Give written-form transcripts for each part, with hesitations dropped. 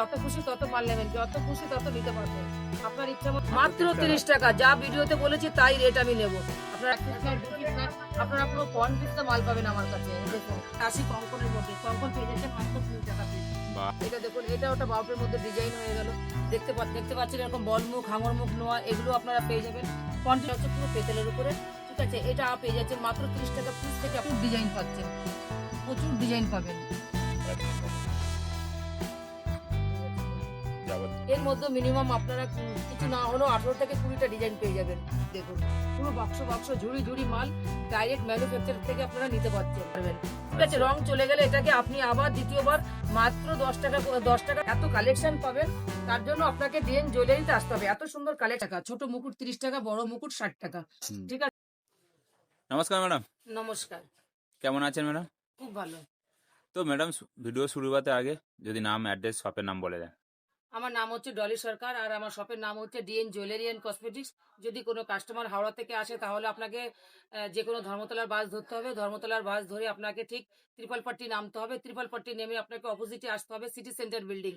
যত খুশি তত মাল নেবেন, যত খুশি তত নিতে পারবেন আপনার ইচ্ছা মতো। মাত্র 30 টাকা, যা ভিডিওতে বলেছি তাই রেট আমি নেব। আপনারা পুরো কনফিউজড মাল পাবেন আমার কাছে। দেখুন 80 কঙ্কনের মধ্যে কঙ্কন পেয়ে যাচ্ছেন মাত্র 20 টাকা পিস। এটা দেখুন, এটা ওটা বাউটের মধ্যে ডিজাইন হয়ে গেল। দেখতে পাচ্ছেন এরকম বল মুখ, হাঙর মুখ, নোয়া, এগুলো আপনারা পেয়ে যাবেন। কোয়ান্টিটি হচ্ছে পুরো পেতলের উপরে, ঠিক আছে। এটা পেয়ে যাচ্ছেন মাত্র 30 টাকা পিস থেকে আপনি ডিজাইন পাচ্ছেন, প্রচুর ডিজাইন পাবেন। এর মধ্যে মিনিমাম আপনারা কিছু না হলেও 18 থেকে 20টা ডিজাইন পেয়ে যাবেন। দেখুন পুরো বাক্স ঝুড়ি মাল ডাইরেক্ট ম্যানুফ্যাকচার থেকে আপনারা নিতে পারছেন। ঠিক আছে, রং চলে গেলে এটাকে আপনি আবার দ্বিতীয়বার মাত্র 10 টাকা এত কালেকশন পাবেন। তার জন্য আপনাকে ডিএন জুয়েলারিতে আসতে হবে। এত সুন্দর কালেকশন। ছোট মুকুট 30 টাকা, বড় মুকুট 60 টাকা। ঠিক আছে। নমস্কার ম্যাডাম। নমস্কার। কেমন আছেন ম্যাডাম? খুব ভালো। তো ম্যাডাম, ভিডিও শুরু করতে আগে যদি নাম, অ্যাড্রেস, শপের নাম বলে দেন। আমার নাম হচ্ছে ডলি সরকার আর আমার শপের নাম হচ্ছে ডিএন জুয়েলারি অ্যান্ড কসমেটিক্স। যদি কোনো কাস্টমার হাওড়া থেকে আসে তাহলে আপনাকে যে কোনো ধর্মতলার বাস ধরতে হবে। ধর্মতলার বাস ধরে আপনাকে ঠিক ত্রিপালপট্টি নামতে হবে। ত্রিপালপট্টি নেমে আপনাকে অপোজিটে আসতে হবে সিটি সেন্টার বিল্ডিং।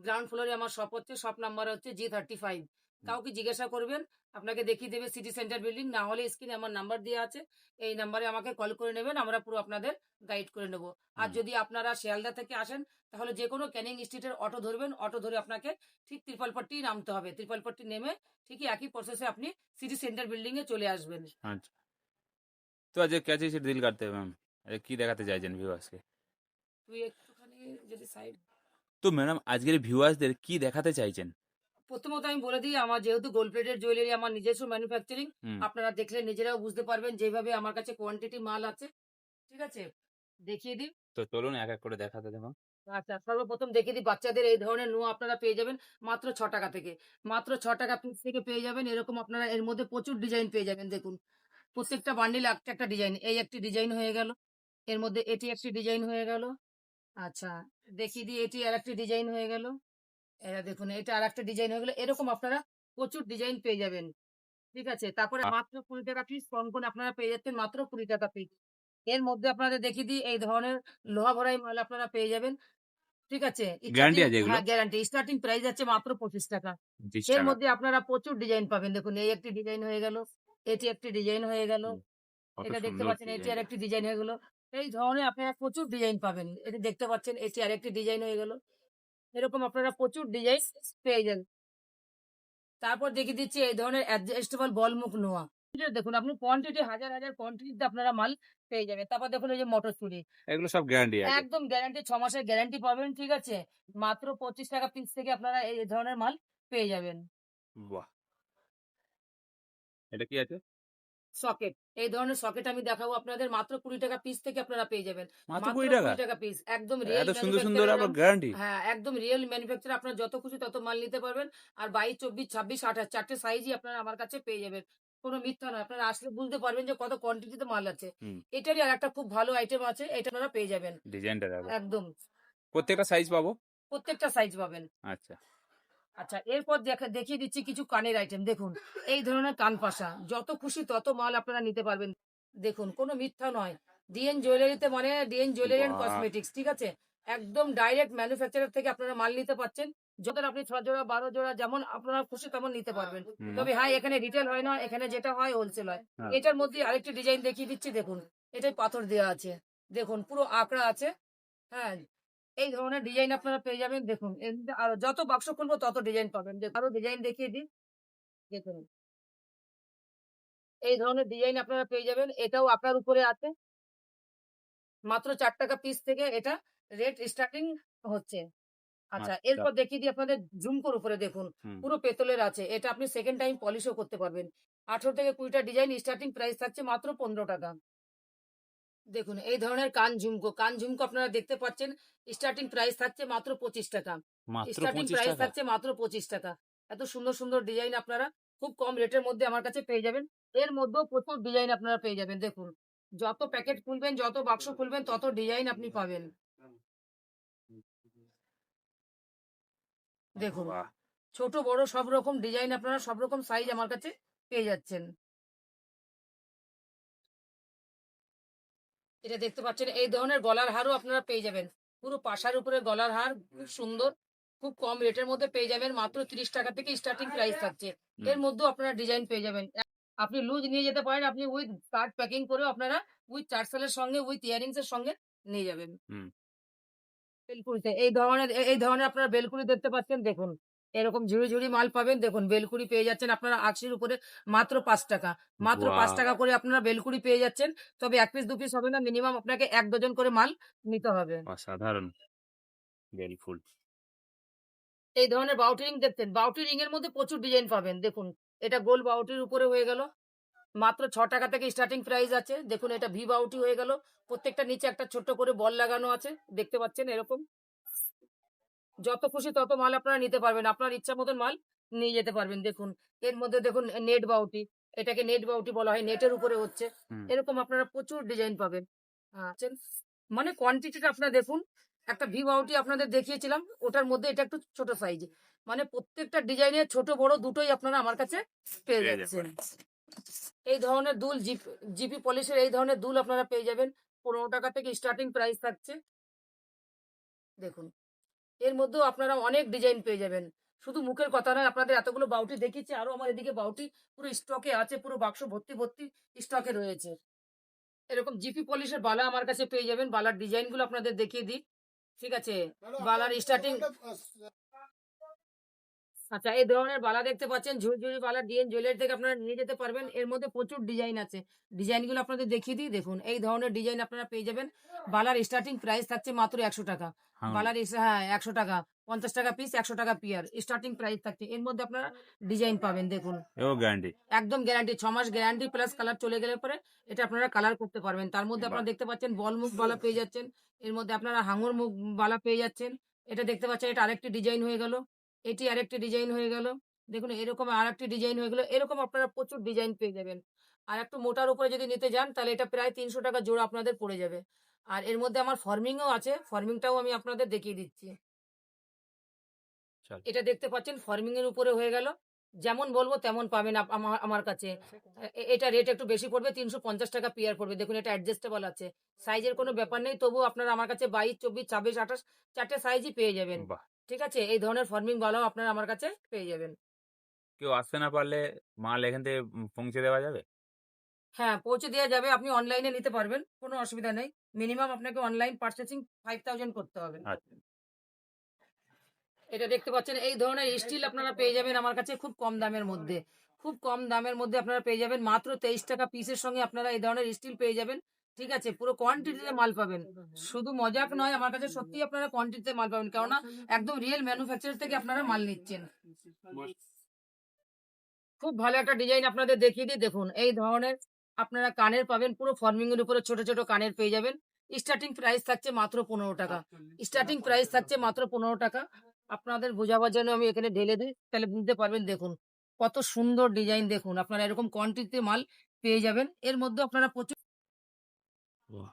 গ্রাউন্ড ফ্লোরে আমার শপ হচ্ছে, শপ নাম্বার হচ্ছে G35। কাউকে জিজ্ঞাসা করবেন, আপনাকে দেখিয়ে দেবে সিটি সেন্টার বিল্ডিং। না হলে স্ক্রিনে আমার নাম্বার দেওয়া আছে, এই নাম্বারে আমাকে কল করে নেবেন, আমরা পুরো আপনাদের গাইড করে নেব। আর যদি আপনারা শিয়ালদা থেকে আসেন তাহলে যে কোনো ক্যানিং স্ট্রিটের অটো ধরবেন, অটো ধরে আপনাকে ঠিক ত্রিপালপট্টি নামতে হবে। ত্রিপালপট্টি নেমে ঠিকই একই প্রসেসে আপনি সিটি সেন্টার বিল্ডিং এ চলে আসবেন। আচ্ছা, তো আজকে কে চাইছে ডিল করতে হবে ম্যাম? আজকে কি দেখাতে চাইছেন ভিউয়ার্সকে? তুই একটুখানি যদি সাইড। তো ম্যাডাম, আজকের ভিউয়ার্সদের কি দেখাতে চাইছেন? প্রথমত আমি বলে দিই, আমার যেহেতু গোল্ড প্লেটেড জুয়েলারি আমার নিজস্ব ম্যানুফ্যাকচারিং, আপনারা দেখলে নিজেরাও বুঝতে পারবেন যেভাবে আমার কাছে কোয়ান্টিটি মাল আছে। ঠিক আছে, দেখিয়ে দিই। তো চলুন এক এক করে দেখাতে দেবো। আচ্ছা, সর্বপ্রথম দেখিয়ে দিই, বাচ্চাদের এই ধরনের নোয়া আপনারা পেয়ে যাবেন মাত্র 6 টাকা থেকে। মাত্র 6 টাকা পিস থেকে পেয়ে যাবেন। এরকম আপনারা এর মধ্যে প্রচুর ডিজাইন পেয়ে যাবেন। দেখুন প্রত্যেকটা বান্ডিল একটা একটা ডিজাইন। এই একটি ডিজাইন হয়ে গেল, এর মধ্যে এটি একটি ডিজাইন হয়ে গেল। আচ্ছা, দেখিয়ে দিই, এটি আর একটি ডিজাইন হয়ে গেল। এরা দেখুন, এটা আর একটা ডিজাইন হয়ে গেল। এরকম আপনারা প্রচুর ডিজাইন পেয়ে যাবেন। ঠিক আছে, তারপরে মাত্র 20 টাকা পিস কনকন আপনারা পেয়ে যাচ্ছেন মাত্র 20 টাকা পিস। এর মধ্যে আপনাদের দেখিয়ে দিই, এই ধরনের লোহা ভরাই মাল আপনারা পেয়ে যাবেন। ঠিক আছে, গ্যারান্টি আছে এগুলো? হ্যাঁ গ্যারান্টি। স্টার্টিং প্রাইস আছে মাত্র 25 টাকা। 20 এর টাকা। মধ্যে আপনারা প্রচুর ডিজাইন পাবেন। দেখুন এই একটি ডিজাইন হয়ে গেল, এটি একটি ডিজাইন হয়ে গেল, কত এটা দেখতে সুন্দর পাচ্ছেন, এটি আর একটি ডিজাইন হয়ে গেল। এই ধরনের আপনারা প্রচুর ডিজাইন পাবেন। এটা দেখতে পাচ্ছেন, এটি আর একটি ডিজাইন হয়ে গেল। এরকম আপনারা প্রচুর ডিজাইন পেয়ে যাবেন। তারপর দেখিয়ে দিচ্ছি এই ধরনের অ্যাডজাস্টেবল বল মুখ নোয়া। দেখুন আপনি কোয়ান্টিটি হাজার কোয়ান্টিটিতে আপনারা মাল পেয়ে যাবেন। তারপর দেখুন এই যে মটরশুঁটি, এগুলো সব গ্যারান্টি আছে? একদম গ্যারান্টি, 6 মাসের গ্যারান্টি পাবেন। ঠিক আছে, মাত্র 25 টাকা পিস থেকে আপনারা এই ধরনের মাল পেয়ে যাবেন। বাহ, এটা কি আছে? সকেট, এই ধরনের সকেট আমি দেখাবো আপনাদের মাত্র 20 টাকা পিস থেকে আপনারা পেয়ে যাবেন। মাত্র মাত্র 20 টাকা? 20 টাকা পিস, একদম রিয়েল এত সুন্দর সুন্দর আবার গ্যারান্টি? হ্যাঁ একদম রিয়েল ম্যানুফ্যাকচার। আপনারা যত খুশি তত মাল নিতে পারবেন। আর 22, 24, 26, 28 চারটে সাইজই আপনারা আমার কাছে পেয়ে যাবেন। কোনো মিথ্যা নয়, আপনারা আসলে বুঝতে পারবেন যে কত কোয়ান্টিটিতে মাল আছে। এটারই আর একটা খুব ভালো আইটেম আছে, এটা আপনারা পেয়ে যাবেন। ডিজাইনটা দেখো, একদম প্রত্যেকটা সাইজ পাবো? প্রত্যেকটা সাইজ পাবেন। আচ্ছা। আচ্ছা, এরপর দেখিয়ে দিচ্ছি কিছু কানের আইটেম। দেখুন এই ধরনের কান পাশা, যত খুশি তত মাল আপনারা নিতে পারবেন। দেখুন কোনো মিথ্যা নয়, ডিএন জুয়েলারিতে মানে ডিএন জুয়েলারি অ্যান্ড বাহ, কসমেটিক্স। ঠিক আছে, একদম ডাইরেক্ট ম্যানুফ্যাকচারার থেকে আপনারা মাল নিতে পারছেন। যত আপনি 6 জোড়া 12 জোড়া যেমন আপনারা খুশি তেমন নিতে পারবেন। তবে হ্যাঁ, এখানে রিটেল হয় না, এখানে যেটা হয় হোলসেল হয়। হ্যাঁ। এটার মধ্যে আরেকটি ডিজাইন দেখিয়ে দিচ্ছি। দেখুন এটাই পাথর দেওয়া আছে, দেখুন পুরো আঁকড়া আছে। হ্যাঁ, এই ধরনের ডিজাইন আপনারা পেয়ে যাবেন। দেখুন আর যত বাক্স খুলবো তত ডিজাইন পাবেন। আরো ডিজাইন দেখিয়ে দিই। দেখুন এই ধরনের ডিজাইন আপনারা পেয়ে যাবেন। এটাও আপনার উপরে আছে, মাত্র 4 টাকা পিস থেকে এটা রেট স্টার্টিং হচ্ছে। আচ্ছা, আচ্ছা। এরপর দেখিয়ে দিই আপনাদের ঝুমকোর উপরে। দেখুন পুরো পেতলের আছে, এটা আপনি সেকেন্ড টাইম পলিশও করতে পারবেন। 18 থেকে 20টা ডিজাইন, স্টার্টিং প্রাইস থাকছে মাত্র 15 টাকা। দেখুন এই ধরনের কান ঝুমকো আপনারা দেখতে পাচ্ছেন, স্টার্টিং প্রাইস থাকছে মাত্র 25 টাকা। মাত্র স্টার্টিং 25 প্রাইস টাকা? থাকছে মাত্র 25 টাকা। এত সুন্দর সুন্দর ডিজাইন আপনারা খুব কম রেটের মধ্যে আমার কাছে পেয়ে যাবেন। এর মধ্যেও প্রচুর ডিজাইন আপনারা পেয়ে যাবেন। দেখুন যত প্যাকেট খুলবেন, যত বাক্স খুলবেন, তত ডিজাইন আপনি পাবেন। দেখুন বাহ, ছোট বড় সব রকম ডিজাইন আপনারা সব রকম সাইজ আমার কাছে পেয়ে যাচ্ছেন। এটা দেখতে পাচ্ছেন, এই ধরনের গলার হারও আপনারা পেয়ে যাবেন। পুরো পাশার উপরে গলার হার, খুব সুন্দর। খুব কম রেটের মধ্যে পেয়ে যাবেন, মাত্র 30 টাকা থেকে স্টার্টিং প্রাইস থাকছে। হুম, এর মধ্যেও আপনারা ডিজাইন পেয়ে যাবেন। আপনি লুজ নিয়ে যেতে পারেন, আপনি উইথ কার্ড প্যাকিং করেও আপনারা উইথ চার্সেলের সঙ্গে উইথ ইয়ারিংস এর সঙ্গে নিয়ে যাবেন। হুম। বেলকুড়িতে এই ধরনের আপনারা বেলকুড়ি দেখতে পাচ্ছেন, দেখুন। এরকম ঝুড়ি, ঝুড়ি মাল পাবেন, দেখুন বেলকুড়ি পেয়ে যাচ্ছেন আপনারা ৮০ উপরে মাত্র ৳৫। মাত্র ওয়াও! ৳৫ করে আপনারা বেলকুড়ি পেয়ে যাচ্ছেন। তবে ১ পিস ২ পিস হবে না, মিনিমাম আপনাকে ১ ডজন করে মাল নিতে হবে। অসাধারণ বেলফুল। এই ধরনের বাউটি রিং দেখছেন, বাউটি রিং এর মধ্যে প্রচুর ডিজাইন পাবেন। দেখুন, এটা গোল বাউটির উপরে হয়ে গেল। মাত্র ৳৬ থেকে স্টার্টিং প্রাইস আছে। দেখুন, এটা ভি বাউটি হয়ে গেল। প্রত্যেকটার নিচে একটা ছোট্ট করে বল লাগানো আছে। দেখতে পাচ্ছেন এরকম। যত খুশি তত মাল আপনারা নিতে পারবেন। আপনার ইচ্ছা মতন মাল নিয়ে যেতে পারবেন। দেখুন, এর মধ্যে দেখুন নেট বাউটি। এটাকে নেট বাউটি বলা হয়। নেটের উপরে হচ্ছে। হুম, এরকম আপনারা প্রচুর ডিজাইন পাবেন। আচ্ছা, মানে কোয়ান্টিটিটা আপনারা দেখুন। একটা ভি বাউটি আপনাদের দেখিয়েছিলাম। ওটার মধ্যে এটা একটু ছোট সাইজ। মানে প্রত্যেকটা ডিজাইনের ছোট বড় দুটোই আপনারা আমার কাছে পেয়ে পেয়ে যাচ্ছেন। যাবেন। এই ধরনের দুল জিপি পলিশের এই ধরনের দুল আপনারা পেয়ে যাবেন। ৳১৫ থেকে স্টার্টিং প্রাইস থাকছে। দেখুন। এর মধ্যেও আপনারা অনেক ডিজাইন পেয়ে যাবেন। শুধু মুখের কথা নয়, আপনাদের এতগুলো বাউটি দেখিয়েছি, আরো আমার এদিকে বাউটি পুরো স্টকে আছে, পুরো বাক্স ভর্তি, ভর্তি স্টকে রয়েছে। এরকম জিপি পলিশের বালা আমার কাছে পেয়ে যাবেন। বালার ডিজাইন গুলো আপনাদের দেখিয়ে দিই। ঠিক আছে? বালার স্টার্টিং আচ্ছা, এই ধরনের বালা দেখতে পাচ্ছেন, ঝুরঝুরি বালা ডিএন জুয়েলারি থেকে আপনারা নিয়ে যেতে পারবেন। এর মধ্যে প্রচুর ডিজাইন আছে। ডিজাইনগুলো আপনাদের দেখিয়ে দিই, দেখুন। এই ধরনের ডিজাইন আপনারা পেয়ে যাবেন। বালার স্টার্টিং প্রাইস থাকছে মাত্র ৳১০০। হাউন বালার হ্যাঁ, ৳১০০, ৳৫০ পিস, ৳১০০ পিয়ার। স্টার্টিং প্রাইস থাকছে। এর মধ্যে আপনারা ডিজাইন পাবেন, দেখুন। এও গ্যারান্টি। একদম গ্যারান্টি, ৬ মাস গ্যারান্টি প্লাস কালার চলে গেলে পরে এটা আপনারা কালার করতে পারবেন। তার মধ্যে বাহ! আপনারা দেখতে পাচ্ছেন বল মুখ বালা পেয়ে যাচ্ছেন। এর মধ্যে আপনারা হাঙর মুখ বালা পেয়ে যাচ্ছেন। এটা দেখতে পাচ্ছেন, এটা আরেকটি ডিজাইন হয়ে গেল। এটি আরেকটি ডিজাইন হয়ে গেল। দেখুন, এরকম আরেকটি ডিজাইন হয়ে গেল। এরকম আপনারা প্রচুর ডিজাইন পেয়ে যাবেন। আর একটু মোটার উপরে যদি নিতে যান তাহলে এটা প্রায় ৳৩০০ জোড়া আপনাদের পড়ে যাবে। আর এর মধ্যে আমার ফর্মিং ও আছে। ফর্মিংটাও আমি আপনাদের দেখিয়ে দিচ্ছি। চল। এটা দেখতে পাচ্ছেন, ফর্মিং এর উপরে হয়ে গেল। যেমন বলবো তেমন পাবেন আমার কাছে। এটা রেট একটু বেশি পড়বে, ৳৩৫০ পিয়ার পড়বে। দেখুন, এটা অ্যাডজাস্টেবল আছে। সাইজের কোনো ব্যাপার নেই। তবুও আপনারা আমার কাছে ২২, ২৪, ২৬, ২৮ ৪ টে সাইজই পেয়ে যাবেন। বাহ! ঠিক আছে? এই ধরনের ফর্মিং বালাও আপনারা আমার কাছে পেয়ে যাবেন। কেউ আসতে না পারলে মাল এখান থেকে পৌঁছে দেওয়া যাবে? হ্যাঁ, পৌঁছে দেয়া যাবে। আপনি অনলাইনে নিতে পারবেন। কোনো অসুবিধা নেই। মিনিমাম আপনাকে অনলাইন পারচেজিং ৫,০০০ করতে হবে। আচ্ছা। এটা দেখতে পাচ্ছেন, এই ধরনের স্টিল আপনারা পেয়ে যাবেন আমার কাছে খুব কম দামের মধ্যে। খুব কম দামের মধ্যে আপনারা পেয়ে যাবেন। মাত্র ৳২৩ পিসের সঙ্গে আপনারা এই ধরনের স্টিল পেয়ে যাবেন। ঠিক আছে? পুরো কোয়ান্টিটিতে মাল পাবেন। শুধু মজাক নয়, আমার কাছে সত্যিই আপনারা কোয়ান্টিটিতে মাল পাবেন। কেননা একদম রিয়েল ম্যানুফ্যাকচারার থেকে আপনারা মাল নিচ্ছেন। খুব ভালো একটা ডিজাইন আপনাদের দেখিয়ে দিই, দেখুন। এই ধরনের আপনারা কানের পাবেন, পুরো ফর্মিং এর উপরে ছোট, ছোট কানের পেয়ে যাবেন। স্টার্টিং প্রাইস থাকছে মাত্র ৳১৫। স্টার্টিং প্রাইস থাকছে মাত্র ৳১৫। আপনাদের বোঝাবার জন্য আমি এখানে ঢেলে দিই, তাহলে বুঝতে পারবেন, দেখুন। কত সুন্দর ডিজাইন, দেখুন। আপনারা এরকম কোয়ান্টিটিতে মাল পেয়ে যাবেন। এর মধ্যে আপনারা প্রচুর বাহ!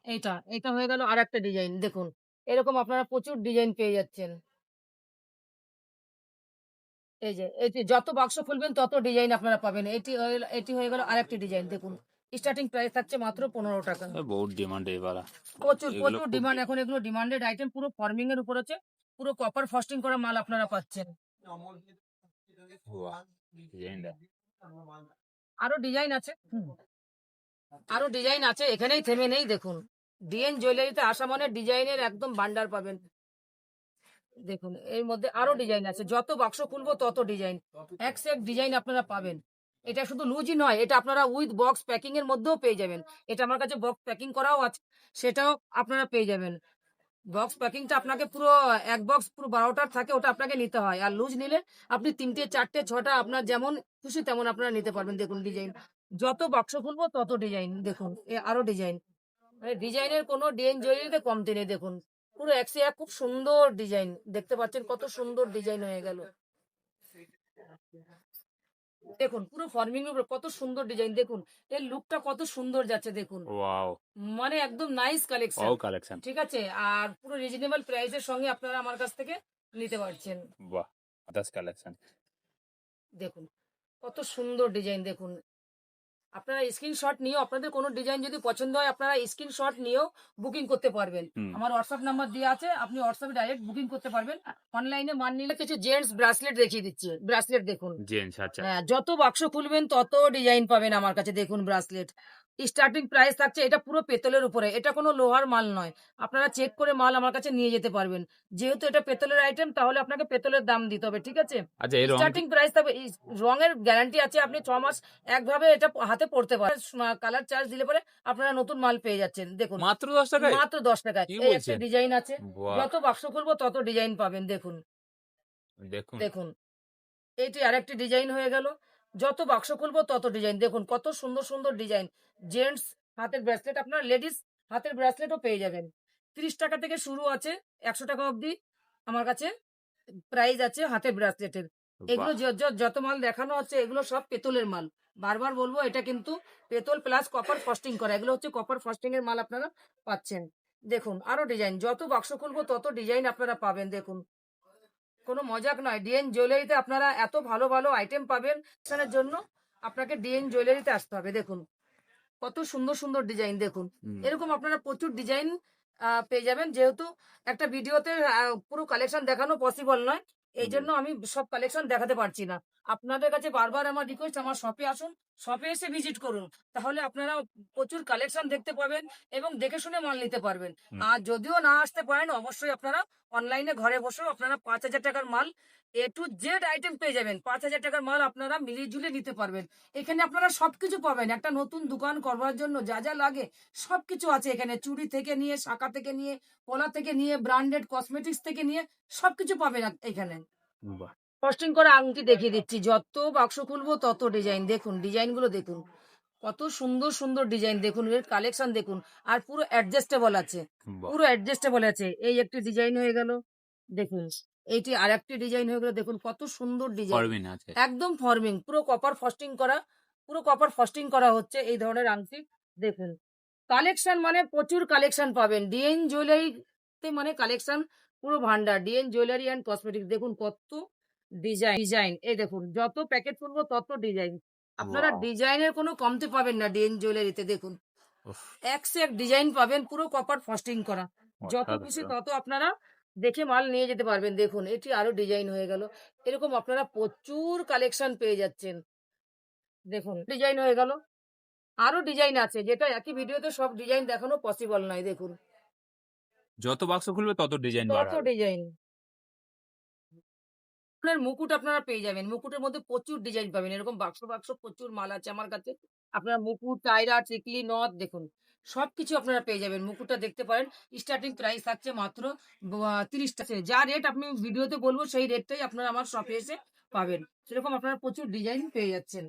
এটা হয়ে গেল আরেকটা ডিজাইন, দেখুন। এরকম আপনারা প্রচুর ডিজাইন পেয়ে যাচ্ছেন। এই যে যত বাক্স খুলবেন তত ডিজাইন আপনারা পাবেন। এটি হয়ে গেল আরেকটি ডিজাইন, দেখুন। স্টার্টিং প্রাইস থাকছে মাত্র ৳১৫। বহুত ডিমান্ড এই বালা। প্রচুর, এগুলো প্রচুর খুব ডিমান্ড। এখন এগুলো ডিমান্ডেড আইটেম, পুরো ফর্মিং এর উপর আছে। পুরো কপার ফস্টিং করা মাল আপনারা পাচ্ছেন। বাহ! ডিজাইনটা। আরো ডিজাইন আছে। আরো ডিজাইন আছে। এখানেই থেমে নেই, দেখুন। ডিএন জুয়েলারিতে আসা মানে ডিজাইনের একদম ভান্ডার পাবেন। দেখুন, এর মধ্যে আরো ডিজাইন আছে। যত বাক্স খুলবো তত ডিজাইন। এক সে এক ডিজাইন আপনারা পাবেন। এটা শুধু লুজই নয়, এটা আপনারা উইথ বক্স প্যাকিং এর মধ্যেও পেয়ে যাবেন। এটা আমার কাছে বক্স প্যাকিং করাও আছে। সেটাও আপনারা পেয়ে যাবেন। বক্স প্যাকিংটা আপনাকে পুরো এক বক্স পুরো ১২টার থাকে, ওটা আপনাকে নিতে হয়। আর লুজ নিলে আপনি ৩টে, ৪টে, ৬টা আপনার যেমন খুশি তেমন আপনারা নিতে পারবেন। দেখুন ডিজাইন। যত বাক্স খুলবো তত ডিজাইন। দেখুন, আরো ডিজাইন। মানে ডিজাইনের কোনো ডিএন জুয়েলারিতে কমতি নেই, দেখুন। পুরো এক সে এক খুব সুন্দর ডিজাইন। দেখতে পাচ্ছেন কত সুন্দর ডিজাইন হয়ে গেল। দেখুন, পুরো ফর্মিং এর উপর কত সুন্দর ডিজাইন, দেখুন। এর লুকটা কত সুন্দর যাচ্ছে, দেখুন। ওয়াও! মানে একদম নাইস কালেকশন। Wow collection. ঠিক আছে? আর পুরো রিজনেবল প্রাইস এর সঙ্গে আপনারা আমার কাছ থেকে নিতে পারছেন। বাহ! Others collection. দেখুন, কত সুন্দর ডিজাইন, দেখুন। আপনারা স্ক্রিনশট নিয়েও আপনাদের কোনো ডিজাইন যদি পছন্দ হয় আপনারা স্ক্রিনশট নিয়েও বুকিং করতে পারবেন। হুম। আমার হোয়াটসঅ্যাপ নাম্বার দেওয়া আছে, আপনি হোয়াটসঅ্যাপে ডাইরেক্ট বুকিং করতে পারবেন। অনলাইনে মান নিলে কিছু জেন্টস ব্রাসলেট দেখিয়ে দিচ্ছি, ব্রাসলেট দেখুন। জেন্টস আচ্ছা। হ্যাঁ, যত বাক্স খুলবেন তত ডিজাইন পাবেন আমার কাছে। দেখুন ব্রাসলেট স্টার্টিং প্রাইস থাকছে, এটা পুরো পেতলের উপরে, এটা কোনো লোহার মাল নয়। আপনারা চেক করে মাল আমার কাছে নিয়ে যেতে পারবেন। যেহেতু এটা পেতলের আইটেম তাহলে আপনাকে পেতলের দাম দিতে হবে, ঠিক আছে? আচ্ছা এই রং স্টার্টিং প্রাইস থাকবে, রঙের গ্যারান্টি আছে, আপনি 6 মাস একভাবে এটা হাতে পড়তে পারেন। কালার চার্জ দিলে পরে আপনারা নতুন মাল পেয়ে যাচ্ছেন। দেখুন মাত্র 10 টাকায়? মাত্র 10 টাকায় কি এই একটা বলছেন? ডিজাইন আছে। বাহ! যত বাক্স খুলবো তত ডিজাইন পাবেন। দেখুন দেখুন। দেখুন এইটি আরেকটি ডিজাইন হয়ে গেল। যত বাক্স খুলবো তত ডিজাইন। দেখুন কত সুন্দর সুন্দর ডিজাইন। জেন্টস হাতের ব্রেসলেট, আপনারা লেডিস হাতের ব্রেসলেটও পেয়ে যাবেন। 30 টাকা থেকে শুরু আছে, 100 টাকা অবধি আমার কাছে প্রাইস আছে হাতের ব্রেসলেটের। এগুলো বাহ! যত মাল দেখানো হচ্ছে এগুলো সব পেতলের মাল। বারবার বলবো এটা কিন্তু পেতল প্লাস কপার ফস্টিং করা। এগুলো হচ্ছে কপার ফস্টিং এর মাল আপনারা পাচ্ছেন। দেখুন আরো ডিজাইন, যত বাক্স খুলবো তত ডিজাইন আপনারা পাবেন। দেখুন কোনো মজাক নয়, ডিএন জুয়েলারিতে আপনারা এত ভালো ভালো আইটেম পাবেন। এর জন্য আপনাকে ডিএন জুয়েলারিতে আসতে হবে। দেখুন কত সুন্দর সুন্দর ডিজাইন। দেখুন হুম। এরকম আপনারা প্রচুর ডিজাইন পেয়ে যাবেন। যেহেতু একটা ভিডিওতে পুরো কালেকশন দেখানো পসিবল নয়, এই জন্য আমি সব কালেকশন দেখাতে পারছি না। আপনাদের কাছে বারবার আমার রিকোয়েস্ট, আমার শপে আসুন, শপে এসে ভিজিট করুন, তাহলে আপনারা প্রচুর কালেকশন দেখতে পাবেন এবং দেখে শুনে মাল নিতে পারবেন। হুম। আর যদিও না আসতে পারেন অবশ্যই আপনারা অনলাইনে ঘরে বসেও আপনারা 5,000 টাকার মাল এ টু জেড আইটেম পেয়ে যাবেন। 5,000 টাকার মাল আপনারা মিলিয়ে ঝুলিয়ে নিতে পারবেন। এখানে আপনারা সবকিছু পাবেন। একটা নতুন দোকান করবার জন্য যা যা লাগে সবকিছু আছে এখানে। চুড়ি থেকে নিয়ে, শাখা থেকে নিয়ে, পলা থেকে নিয়ে, ব্র্যান্ডেড কসমেটিক্স থেকে নিয়ে সবকিছু পাবেন এখানে। বাহ! কস্টিং করা আংটি দেখিয়ে দিচ্ছি। যত বাক্স খুলবো তত ডিজাইন। দেখুন ডিজাইন গুলো দেখুন কত সুন্দর সুন্দর ডিজাইন। দেখুন এর কালেকশন দেখুন। আর পুরো অ্যাডজাস্টেবল আছে, বাহ! পুরো অ্যাডজাস্টেবল আছে। এই একটি ডিজাইন হয়ে গেল। দেখুন এইটি আর একটি ডিজাইন হয়ে গেল। দেখুন কত সুন্দর ডিজাইন, ফরমিন আছে। একদম ফর্মিং, পুরো কপার ফস্টিং করা, পুরো কপার ফস্টিং করা হচ্ছে এই ধরনের আংটি। দেখুন কালেকশন মানে প্রচুর কালেকশন পাবেন ডিএন জুয়েলারিতে, মানে কালেকশন পুরো ভান্ডার। ডিএন জুয়েলারি অ্যান্ড কসমেটিক্স দেখুন কত ডিজাইন ডিজাইন। এই দেখুন যত প্যাকেট তুলবো তত ডিজাইন। আপনারা ওয়াও! ডিজাইনের কোনো কমতি পাবেন না ডিএন জুয়েলারিতে। দেখুন উফ! এক সে এক ডিজাইন পাবেন, পুরো কপার ফস্টিং করা। যত খুশি অসাধারণ। তত আপনারা দেখে মাল নিয়ে যেতে পারবেন। দেখুন এটি আরো ডিজাইন হয়ে গেল। এরকম আপনারা প্রচুর কালেকশন পেয়ে যাচ্ছেন। দেখুন ডিজাইন হয়ে গেল। আরো ডিজাইন আছে, যেটা একই ভিডিওতে সব ডিজাইন দেখানো পসিবল নয়। দেখুন যত বাক্স খুলবে তত ডিজাইন কত বাড়াবে। ডিজাইন। আপনার মুকুট আপনারা পেয়ে যাবেন। মুকুটের মধ্যে প্রচুর ডিজাইন পাবেন। এরকম বাক্স বাক্স প্রচুর মাল আছে আমার কাছে। আপনার মুকুট, টায়রা, টিকলি, নথ দেখুন সবকিছু আপনারা পেয়ে যাবেন। মুকুটটা দেখতে পারেন। স্টার্টিং প্রাইস থাকছে মাত্র 30 টাকা। যা রেট আপনি ভিডিওতে বলবো সেই রেটটাই আপনারা আমার শপে এসে পাবেন। সেরকম আপনারা প্রচুর ডিজাইন পেয়ে যাচ্ছেন।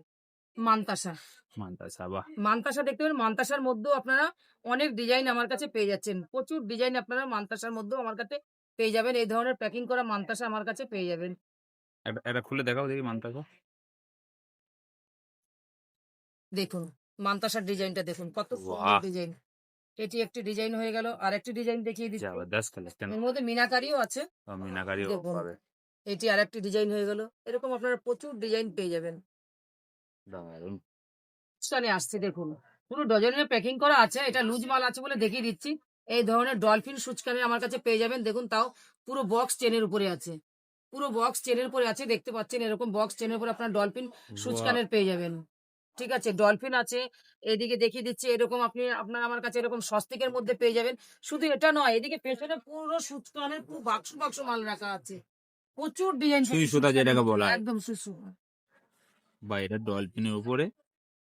মানতাসা, মান্তাসা বাহ! মানতাসা দেখতে পারেন। মানতাসার মধ্যেও আপনারা অনেক ডিজাইন আমার কাছে পেয়ে যাচ্ছেন। প্রচুর ডিজাইন আপনারা মানতাসার মধ্যেও আমার কাছে পেয়ে যাবেন। এই ধরনের প্যাকিং করা মানতাসা আমার কাছে পেয়ে যাবেন। একটা খুলে দেখাও দেখি মান্তাসা। দেখুন মানতাসার ডিজাইনটা দেখুন কত সুন্দর বাহ! ডিজাইন। এটি একটি ডিজাইন হয়ে গেল। আরেকটি ডিজাইন দেখিয়ে দিচ্ছি। জবরদস্ত কালেকশন। এর মধ্যে মিনাকারিও আছে। মিনাকারিও দেখুন পাবে। এটি আরেকটি ডিজাইন হয়ে গেল। এরকম আপনারা প্রচুর ডিজাইন পেয়ে যাবেন। দারুন। স্টানে আসছে দেখুন পুরো ডজনের প্যাকিং করা আছে। এটা লুজ মাল আছে বলে দেখিয়ে দিচ্ছি। এই ধরনের ডলফিন সুচকানে আমার কাছে পেয়ে যাবেন। দেখুন তাও পুরো বক্স চেনের উপরে আছে, পুরো বক্স চেনের উপরে আছে। দেখতে পাচ্ছেন এরকম বক্স চেনের উপরে আপনার ডলফিন বাহ! সুচকানের পেয়ে যাবেন। ঠিক আছে ডলফিন আছে। এদিকে দেখিয়ে দিচ্ছি এরকম আপনার আমার কাছে এরকম সস্তিকের মধ্যে পেয়ে যাবেন। শুধু এটা নয়, এদিকে পেছনে পুরো সুচকানের পুরো বাক্স বাক্স মাল রাখা আছে। প্রচুর ডিজাইন সুই সুতা যেটাকে বলা হয়। একদম সুসু। বা এটা ডলফিনের উপরে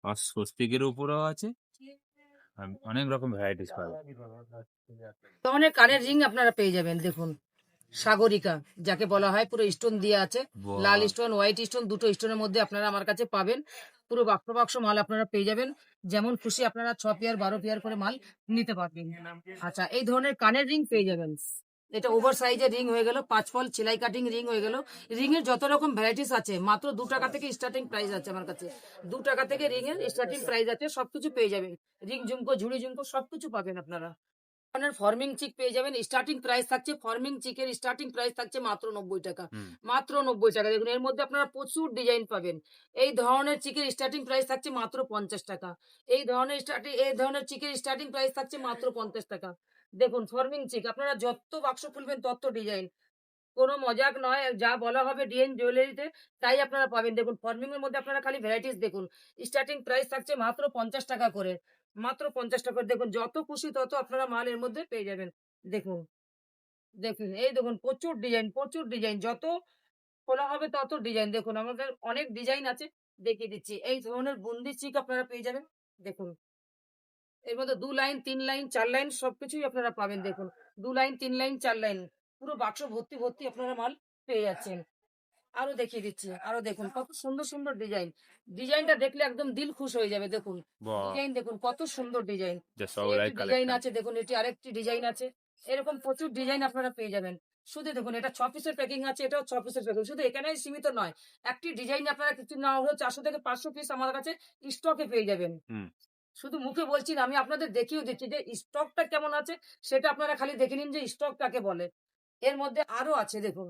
আর স্বস্তিকের উপরেও আছে। আর অনেক রকম ভ্যারাইটিস পাবে। ধরনের কানের রিং আপনারা পেয়ে যাবেন। দেখুন সাগরিকা যাকে বলা হয়, পুরো স্টোন দিয়ে আছে। বাহ! লাল স্টোন, হোয়াইট স্টোন, দুটো স্টোনের মধ্যে আপনারা আমার কাছে পাবেন। পুরো বাক্স বাক্স মাল আপনারা পেয়ে যাবেন। যেমন খুশি আপনারা 6 পেয়ার 12 পেয়ার করে মাল নিতে পারবেন। আচ্ছা এই ধরনের কানের রিং পেয়ে যাবেন। এটা ওভার সাইজের রিং হয়ে গেল। 5 ফল সেলাই কাটিং রিং হয়ে গেল। রিং এর যত রকম ভ্যারাইটিস আছে মাত্র 2 টাকা থেকে স্টার্টিং প্রাইস আছে আমার কাছে। 2 টাকা থেকে রিং এর স্টার্টিং প্রাইস আছে। সবকিছু পেয়ে যাবেন। রিং ঝুমকো, ঝুড়ি ঝুমকো সবকিছু পাবেন আপনারা। আপনার ফর্মিং চিক পেয়ে যাবেন। স্টার্টিং প্রাইস থাকছে ফর্মিং চিকের স্টার্টিং প্রাইস থাকছে মাত্র ৯০ টাকা। হুম। মাত্র ৯০ টাকা। দেখুন এর মধ্যে আপনারা প্রচুর ডিজাইন পাবেন। এই ধরনের চিকের স্টার্টিং প্রাইস থাকছে মাত্র ৫০ টাকা। এই ধরনের চিকের স্টার্টিং প্রাইস থাকছে মাত্র ৫০ টাকা। দেখুন ফর্মিং চিক আপনারা যত বাক্স খুলবেন তত ডিজাইন। কোনো মজাক নয়। যা বলা হবে ডিএন জুয়েলারিতে তাই আপনারা পাবেন। দেখুন ফর্মিং এর মধ্যে আপনারা খালি ভ্যারাইটিস দেখুন। স্টার্টিং প্রাইস থাকছে মাত্র ৫০ টাকা করে। মাত্র ৫০ টাকা করে দেখুন যত খুশি তত আপনারা মাল এর মধ্যে পেয়ে যাবেন। দেখুন, দেখুন এই দেখুন প্রচুর ডিজাইন, প্রচুর ডিজাইন। যত খোলা হবে তত ডিজাইন। দেখুন আমাদের অনেক ডিজাইন আছে দেখিয়ে দিচ্ছি। এই ধরনের বুন্দি চিক আপনারা পেয়ে যাবেন। দেখুন এর মধ্যে ২ লাইন, ৩ লাইন, ৪ লাইন সবকিছুই আপনারা পাবেন দেখুন। ২ লাইন, ৩ লাইন, ৪ লাইন। পুরো বাক্স ভর্তি, ভর্তি আপনারা মাল পেয়ে যাচ্ছেন। আরো দেখিয়ে দিচ্ছি। আরো দেখুন কত সুন্দর, সুন্দর ডিজাইন। ডিজাইনটা দেখলে একদম দিল খুশ হয়ে যাবে দেখুন। বাহ! ডিজাইন দেখুন কত সুন্দর ডিজাইন। জাস্ট এই ওভারঅল একটি ডিজাইন কালেকশন। আছে দেখুন, এটি আরেকটি ডিজাইন আছে। এরকম প্রচুর ডিজাইন আপনারা পেয়ে যাবেন। শুধু দেখুন এটা ৬ পিসের প্যাকিং আছে, এটাও ৬ পিসের প্যাকিং। শুধু এখানেই সীমিত নয়। একটি ডিজাইন আপনারা কিছু না হলেও ৪০০ থেকে ৫০০ পিস আমার কাছে স্টকে পেয়ে যাবেন। হুম। শুধু মুখে বলছি না, আমি আপনাদের দেখিয়েও দিচ্ছি যে স্টকটা কেমন আছে সেটা আপনারা খালি দেখে নিন যে স্টক কাকে বলে। এর মধ্যে আরো আছে দেখুন।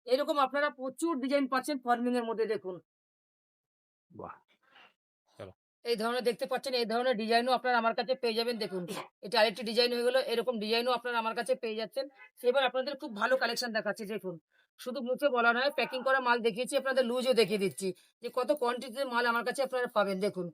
এরকম আপনারা প্রচুর ডিজাইন পাচ্ছেন ফর্মিং এর মধ্যে দেখুন। বাহ! চলো। এই ধরনের দেখতে পাচ্ছেন, এই ধরনের ডিজাইনও আপনারা আমার কাছে পেয়ে যাবেন দেখুন। এটা আরেকটি ডিজাইন হয়ে গেল। এরকম ডিজাইনও আপনারা আমার কাছে পেয়ে যাচ্ছেন। এবার আপনাদের খুব ভালো কালেকশন দেখাচ্ছি দেখুন। শুধু মুখে বলা নয়, প্যাকিং করা মাল দেখিয়েছি, আপনাদের লুজও দেখিয়ে দিচ্ছি যে কত কোয়ান্টিটিতে মাল আমার কাছে আপনারা পাবেন দেখুন।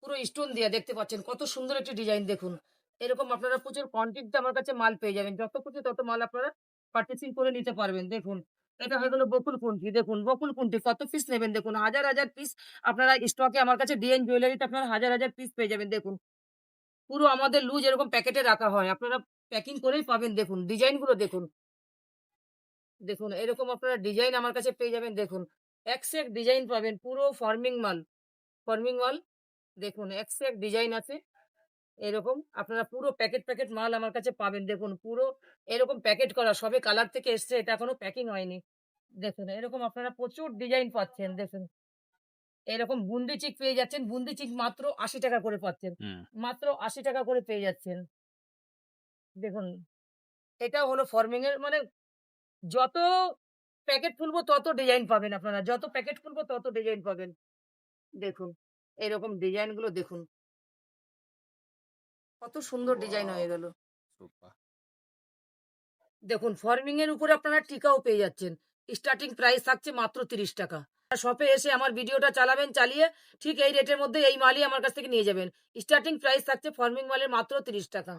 পুরো স্টোন দিয়া দেখতে পাচ্ছেন কত সুন্দর একটি ডিজাইন দেখুন। এরকম আপনারা প্রচুর কোয়ান্টিটিতে আমার কাছে মাল পেয়ে যাবেন। যত খুশি তত মাল আপনারা পারচেজিং করে নিতে পারবেন দেখুন। এটা হয়ে গেল বকুল কুন্ঠি। দেখুন বকুল কুন্ঠি কত পিস নেবেন দেখুন। হাজার, হাজার পিস আপনারা স্টকে আমার কাছে ডিএন জুয়েলারিতে আপনারা হাজার, হাজার পিস পেয়ে যাবেন দেখুন। পুরো আমাদের লুজ এরকম প্যাকেটে রাখা হয়। আপনারা প্যাকিং করেই পাবেন দেখুন। ডিজাইন গুলো দেখুন। দেখুন এরকম আপনারা ডিজাইন আমার কাছে পেয়ে যাবেন দেখুন। এক সে এক ডিজাইন পাবেন। পুরো ফর্মিং মাল। ফর্মিং মাল দেখুন এক সে এক ডিজাইন আছে। এরকম আপনারা পুরো প্যাকেট, প্যাকেট মাল আমার কাছে পাবেন দেখুন। পুরো এরকম প্যাকেট করা সবে কালার থেকে এসছে, এটা এখনো প্যাকিং হয়নি। দেখুন এরকম আপনারা প্রচুর ডিজাইন পাচ্ছেন দেখুন। এরকম বুন্দি চিক পেয়ে যাচ্ছেন। বুন্দি চিক মাত্র ৮০ টাকা করে পাচ্ছেন। হুম। মাত্র ৮০ টাকা করে পেয়ে যাচ্ছেন। দেখুন এটাও হলো ফর্মিং এর মানে যত প্যাকেট খুলবো তত ডিজাইন পাবেন আপনারা। যত প্যাকেট খুলবো তত ডিজাইন পাবেন। দেখুন এরকম ডিজাইন গুলো দেখুন। কত সুন্দর ডিজাইন হয়ে গেল। সুপার। দেখুন ফর্মিং এর উপরে আপনারা টিকাও পেয়ে যাচ্ছেন। স্টার্টিং প্রাইস থাকছে মাত্র ৩০ টাকা। শপে এসে আমার ভিডিওটা চালাবেন, চালিয়ে ঠিক এই রেটের মধ্যে এই মালই আমার কাছ থেকে নিয়ে যাবেন। স্টার্টিং প্রাইস থাকছে ফর্মিং মালের মাত্র ৩০ টাকা।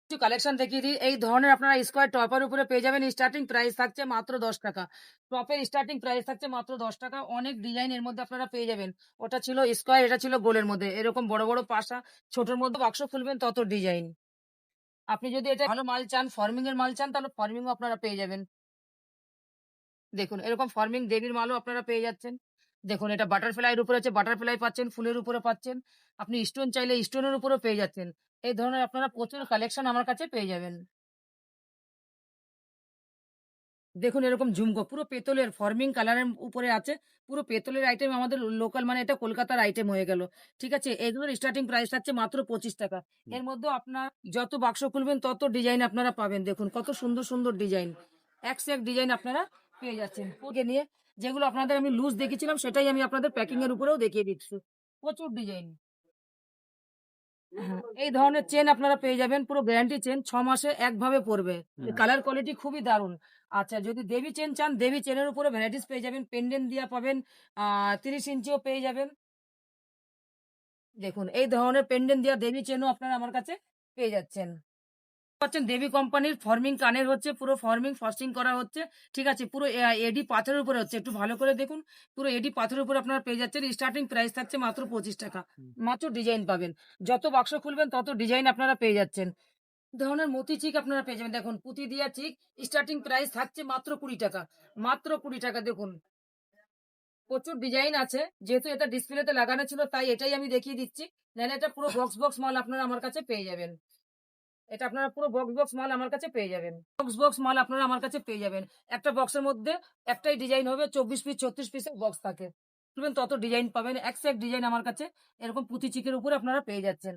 কিছু কালেকশন দেখিয়ে দিই। এই ধরনের আপনারা স্কোয়ার টপের উপরে পেয়ে যাবেন। স্টার্টিং প্রাইস থাকছে মাত্র ১০ টাকা। টপের স্টার্টিং প্রাইস থাকছে মাত্র ১০ টাকা। অনেক ডিজাইন এর মধ্যে আপনারা পেয়ে যাবেন। ওটা ছিল স্কোয়ার, এটা ছিল গোলের মধ্যে। এরকম বড়, বড় পাশা, ছোটর মধ্যে বাক্স খুলবেন তত ডিজাইন। আপনি যদি এটা ভালো মাল চান, ফর্মিং এর মাল চান, তাহলে ফর্মিং ও আপনারা পেয়ে যাবেন। দেখুন এরকম ফর্মিং দেবীর মালও আপনারা পেয়ে যাচ্ছেন। দেখুন এটা বাটারফ্লাই এর উপরে আছে, বাটারফ্লাই পাচ্ছেন, ফুলের উপরে পাচ্ছেন। আপনি স্টোন চাইলে স্টোনের উপরেও পেয়ে যাচ্ছেন। এই ধরনের আপনারা প্রচুর কালেকশন আমার কাছে পেয়ে যাবেন। দেখুন এরকম ঝুমকো পুরো পেতলের ফর্মিং কালারের উপরে আছে। পুরো পেতলের আইটেম আমাদের লোকাল, মানে এটা কলকাতার আইটেম হয়ে গেল। ঠিক আছে? এগুলোর স্টার্টিং প্রাইস থাকছে মাত্র ২৫ টাকা। হুম। এর মধ্যেও আপনার যত বাক্স খুলবেন তত ডিজাইন আপনারা পাবেন। দেখুন কত সুন্দর, সুন্দর ডিজাইন। এক সে এক ডিজাইন আপনারা পেয়ে যাচ্ছেন। ওকে নিয়ে যেগুলো আপনাদের আমি লুজ দেখিয়েছিলাম সেটাই আমি আপনাদের প্যাকিং এর উপরেও দেখিয়ে দিচ্ছি। প্রচুর ডিজাইন। হ্যাঁ, এই ধরনের চেন আপনারা পেয়ে যাবেন। পুরো গ্যারান্টি চেন ৬ মাসে একভাবে পড়বে। হুম। কালার কোয়ালিটি খুবই দারুণ। আচ্ছা যদি দেবী চেন চান, দেবী চেনের উপরে ভ্যারাইটিস পেয়ে যাবেন। পেন্ডেন্ট দিয়া পাবেন। ৩০ ইঞ্চিও পেয়ে যাবেন। দেখুন এই ধরনের পেন্ডেন্ট দিয়া দেবী চেনও আপনারা আমার কাছে পেয়ে যাচ্ছেন। পাচ্ছেন দেবী কোম্পানির ফর্মিং কানের হচ্ছে, পুরো ফর্মিং ফস্টিং করা হচ্ছে। ঠিক আছে? পুরো এডি পাথরের উপরে হচ্ছে। একটু ভালো করে দেখুন। পুরো এডি পাথরের উপরে আপনারা পেয়ে যাচ্ছেন। স্টার্টিং প্রাইস থাকছে মাত্র ২৫ টাকা। হুম। মাত্র ডিজাইন পাবেন। যত বাক্স খুলবেন তত ডিজাইন আপনারা পেয়ে যাচ্ছেন। ধরনের মতি চিক আপনারা পেয়ে যাবেন। দেখুন পুঁতি দিয়া চিক স্টার্টিং প্রাইস থাকছে মাত্র ২০ টাকা। মাত্র ২০ টাকা। দেখুন প্রচুর ডিজাইন আছে। যেহেতু এটা ডিসপ্লেতে লাগানো ছিল তাই এটাই আমি দেখিয়ে দিচ্ছি। নাহলে এটা পুরো বক্স, বক্স মাল আপনারা আমার কাছে পেয়ে যাবেন। এটা আপনারা পুরো বক্স, বক্স মাল আমার কাছে পেয়ে যাবেন। বক্স, বক্স মাল আপনারা আমার কাছে পেয়ে যাবেন। একটা বক্সের মধ্যে একটাই ডিজাইন হবে। ২৪ পিস ৩৬ পিসের বক্স থাকে। খুলবেন তত ডিজাইন পাবেন। এক সে এক ডিজাইন আমার কাছে এরকম পুঁতি চিকের উপরে আপনারা পেয়ে যাচ্ছেন।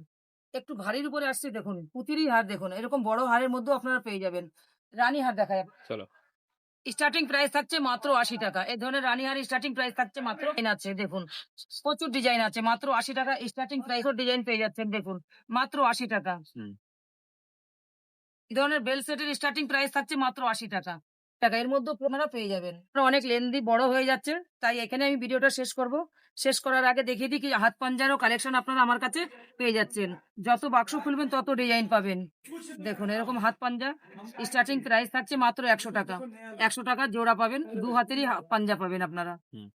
একটু ভারীর উপরে আসছে, দেখুন পুঁতিরই হার, দেখুন এরকম বড় হারের মধ্যেও আপনারা পেয়ে যাবেন। রানী হার দেখায়, চলো। স্টার্টিং প্রাইস থাকছে মাত্র 80 টাকা। এই ধরনের রানী হার স্টার্টিং প্রাইস থাকছে মাত্র, ডিজাইন আছে দেখুন, প্রচুর ডিজাইন আছে, মাত্র 80 টাকা স্টার্টিং প্রাইস। ডিজাইন পেয়ে যাচ্ছেন দেখুন, মাত্র 80 টাকা। হুম। এই ধরনের বেল সেটের স্টার্টিং প্রাইস থাকছে মাত্র 80 টাকা। এর মধ্যে আপনারা পেয়ে যাবেন। অনেক লেন্দি বড় হয়ে যাচ্ছে, তাই এখানে আমি ভিডিওটা শেষ করব। শেষ করার আগে দেখিয়ে দিই কি হাত পাঞ্জারও কালেকশন আপনারা আমার কাছে পেয়ে যাচ্ছেন। যত বাক্স খুলবেন তত ডিজাইন পাবেন। দেখুন এরকম হাত পাঞ্জা স্টার্টিং প্রাইস থাকছে মাত্র 100 টাকা। 100 টাকা জোড়া পাবেন, দু হাতেরই পাঞ্জা পাবেন আপনারা। হুম।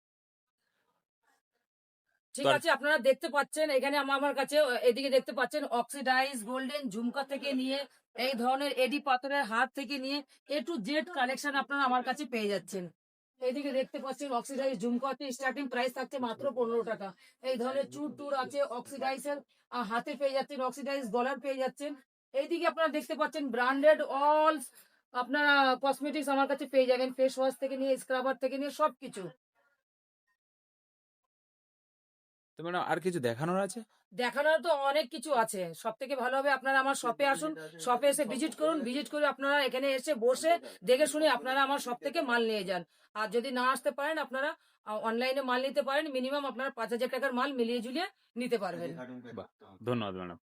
ঠিক তো আছে, আপনারা দেখতে পাচ্ছেন এখানে আমার কাছে, এদিকে দেখতে পাচ্ছেন অক্সিডাইজ গোল্ডেন ঝুমকা থেকে নিয়ে এই ধরনের এডি পাথরের হাত থেকে নিয়ে এ টু জেড কালেকশন আপনারা আমার কাছে পেয়ে যাচ্ছেন। এইদিকে দেখতে পাচ্ছেন অক্সিডাইজ ঝুমকা স্টার্টিং প্রাইস থাকছে মাত্র 15 টাকা। এই ধরনের চুর টুর আছে অক্সিডাইজের হাতে পেয়ে যাচ্ছেন, অক্সিডাইজ ডলার পেয়ে যাচ্ছেন। এইদিকে আপনারা দেখতে পাচ্ছেন ব্র্যান্ডেড অল আপনারা কসমেটিক্স আমার কাছে পেয়ে যাবেন, ফেস ওয়াশ থেকে নিয়ে স্ক্রাবার থেকে নিয়ে সবকিছু। তো ম্যাডাম আর কিছু দেখানোর আছে? দেখানোর তো অনেক কিছু আছে, সব থেকে ভালো হবে আপনারা আমার শপে আসুন, শপে এসে ভিজিট করুন, ভিজিট করে আপনারা এখানে এসে বসে দেখে শুনে আপনারা আমার শপ থেকে মাল নিয়ে যান। আর যদি না আসতে পারেন আপনারা অনলাইনে মাল নিতে পারেন, মিনিমাম আপনারা 5,000 টাকার মাল মিলিয়ে ঝুলিয়ে নিতে পারবেন। বাহ, ধন্যবাদ ম্যাডাম।